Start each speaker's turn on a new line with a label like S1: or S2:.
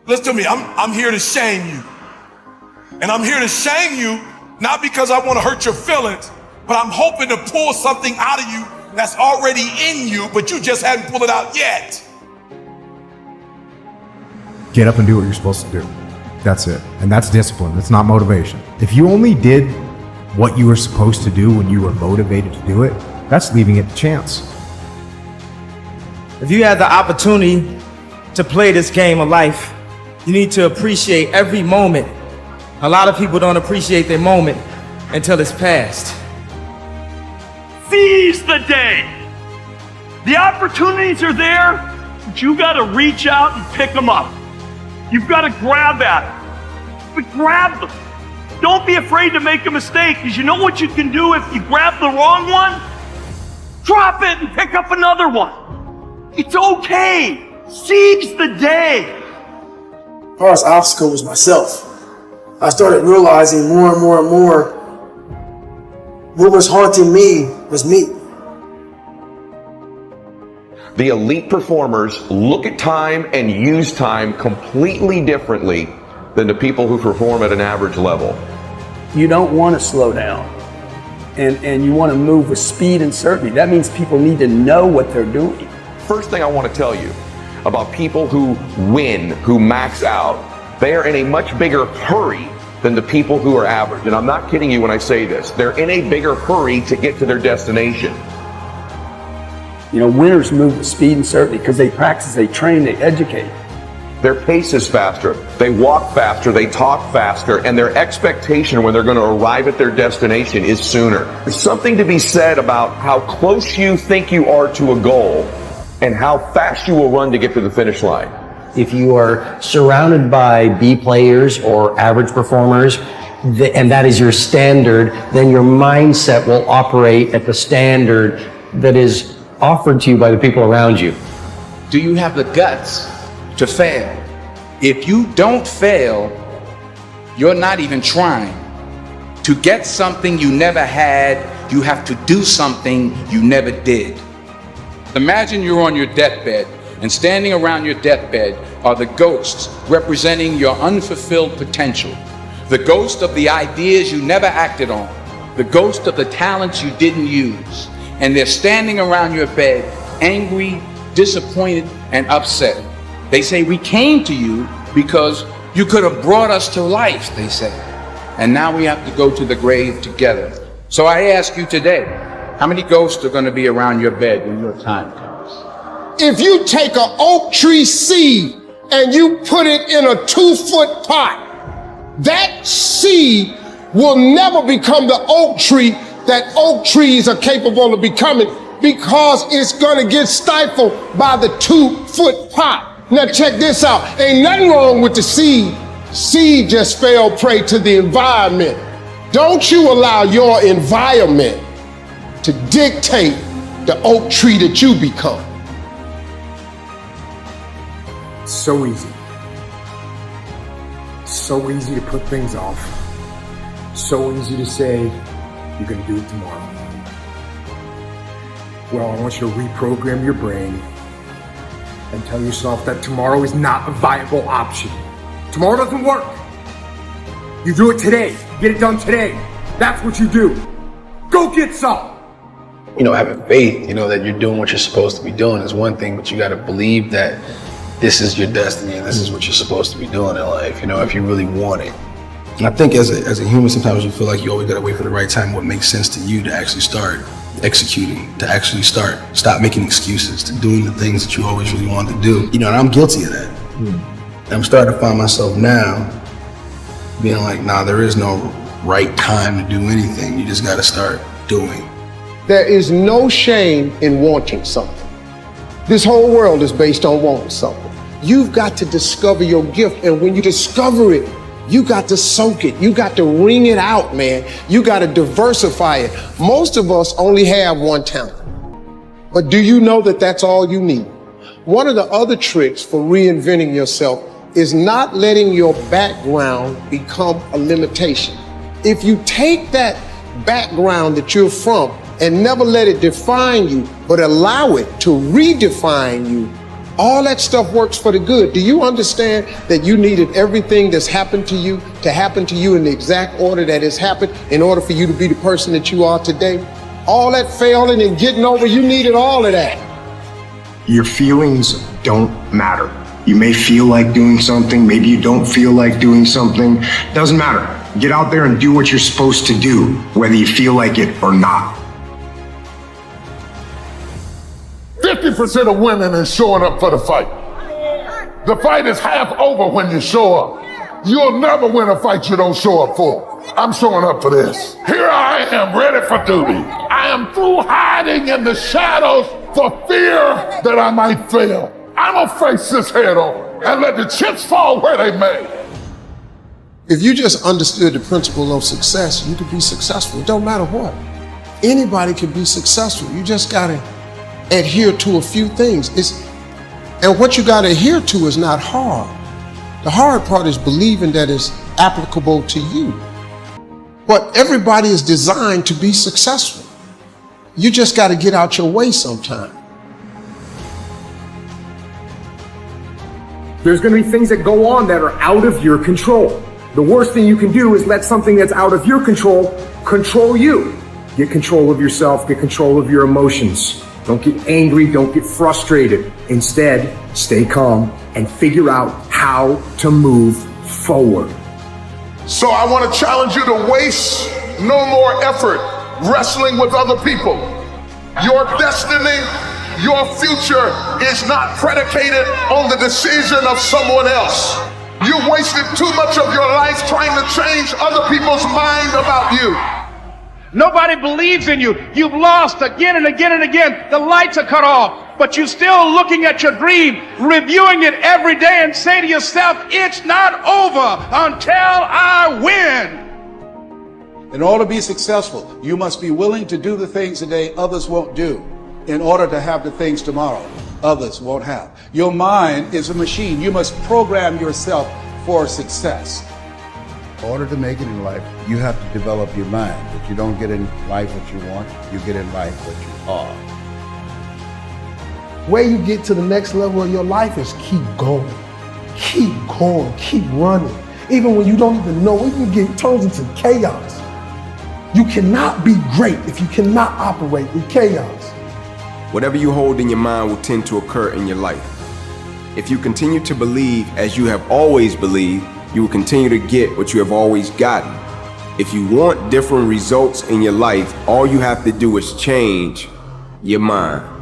S1: Listen to me, I'm here to shame you. And I'm here to shame you, not because I want to hurt your feelings, but I'm hoping to pull something out of you that's already in you, but you just haven't pulled it out yet.
S2: Get up and do what you're supposed to do. That's it. And that's discipline. That's not motivation. If you only did what you were supposed to do when you were motivated to do it, that's leaving it to chance.
S3: If you had the opportunity to play this game of life, you need to appreciate every moment. A lot of people don't appreciate their moment until it's past.
S4: Seize the day. The opportunities are there, but you got to reach out and pick them up. You've got to grab at it. But grab them. Don't be afraid to make a mistake, because you know what you can do if you grab the wrong one? Drop it and pick up another one. It's okay. Seize the day.
S5: The hardest obstacle was myself. I started realizing more and more and more what was haunting me was me.
S6: The elite performers look at time and use time completely differently than the people who perform at an average level.
S7: You don't want to slow down, and you want to move with speed and certainty. That means people need to know what they're doing.
S6: First thing I want to tell you about people who win, who max out, they are in a much bigger hurry than the people who are average. And I'm not kidding you when I say this. They're in a bigger hurry to get to their destination.
S7: You know, winners move with speed and certainty because they practice, they train, they educate.
S6: Their pace is faster, they walk faster, they talk faster, and their expectation when they're going to arrive at their destination is sooner. There's something to be said about how close you think you are to a goal and how fast you will run to get to the finish line.
S8: If you are surrounded by B players or average performers, and that is your standard, then your mindset will operate at the standard that is offered to you by the people around you.
S9: Do you have the guts to fail? If you don't fail, you're not even trying. To get something you never had, you have to do something you never did. Imagine you're on your deathbed, and standing around your deathbed are the ghosts representing your unfulfilled potential. The ghost of the ideas you never acted on. The ghost of the talents you didn't use. And they're standing around your bed, angry, disappointed, and upset. They say, we came to you because you could have brought us to life, they say. And now we have to go to the grave together. So I ask you today, how many ghosts are going to be around your bed when your time comes?
S10: If you take an oak tree seed and you put it in a 2-foot pot, that seed will never become the oak tree that oak trees are capable of becoming, because it's going to get stifled by the 2-foot pot. Now check this out. Ain't nothing wrong with the seed. Seed just fell prey to the environment. Don't you allow your environment to dictate the oak tree that you become.
S2: So easy. So easy to put things off. So easy to say, you're going to do it tomorrow. Well, I want you to reprogram your brain and tell yourself that tomorrow is not a viable option. Tomorrow doesn't work. You do it today. Get it done today. That's what you do. Go get some.
S11: You know, having faith, you know, that you're doing what you're supposed to be doing is one thing, but you got to believe that this is your destiny and this is what you're supposed to be doing in life, you know, if you really want it. And I think as a human, sometimes you feel like you always got to wait for the right time, what makes sense to you to actually start executing, to actually stop making excuses, to doing the things that you always really wanted to do. You know, and I'm guilty of that. I'm starting to find myself now being like, nah, there is no right time to do anything. You just got to start doing.
S10: There is no shame in wanting something. This whole world is based on wanting something. You've got to discover your gift, and when you discover it, you got to soak it. You got to wring it out, man. You got to diversify it. Most of us only have one talent. But do you know that that's all you need? One of the other tricks for reinventing yourself is not letting your background become a limitation. If you take that background that you're from and never let it define you, but allow it to redefine you, All that stuff works for the good. Do you understand that you needed everything that's happened to you to happen to you in the exact order that it's happened in order for you to be the person that you are today? All that failing and getting over, you needed all of that.
S2: Your feelings don't matter. You may feel like doing something, maybe you don't feel like doing something. Doesn't matter. Get out there and do what you're supposed to do, whether you feel like it or not.
S10: 50% of winning is showing up for the fight. The fight is half over when you show up. You'll never win a fight you don't show up for. I'm showing up for this. Here I am, ready for duty. I am through hiding in the shadows for fear that I might fail. I'm gonna face this head on and let the chips fall where they may. If you just understood the principle of success, you could be successful. It don't matter what. Anybody can be successful. You just gotta adhere to a few things. And what you gotta adhere to is not hard. The hard part is believing that it's applicable to you. But everybody is designed to be successful. You just gotta get out your way sometime.
S2: There's going to be things that go on that are out of your control. The worst thing you can do is let something that's out of your control control you. Get control of yourself, get control of your emotions. Don't get angry, don't get frustrated. Instead, stay calm and figure out how to move forward.
S10: So I want to challenge you to waste no more effort wrestling with other people. Your destiny, your future is not predicated on the decision of someone else. You wasted too much of your life trying to change other people's mind about you.
S12: Nobody believes in you. You've lost again and again and again. The lights are cut off, but you're still looking at your dream, reviewing it every day and say to yourself, it's not over until I win.
S9: In order to be successful, you must be willing to do the things today others won't do in order to have the things tomorrow others won't have. Your mind is a machine. You must program yourself for success.
S13: In order to make it in life, you have to develop your mind. That you don't get in life what you want, you get in life what you are.
S10: Way you get to the next level of your life is keep going, keep running. Even when you don't even know, even get turns into chaos. You cannot be great if you cannot operate in chaos.
S14: Whatever you hold in your mind will tend to occur in your life. If you continue to believe as you have always believed, you will continue to get what you have always gotten. If you want different results in your life, all you have to do is change your mind.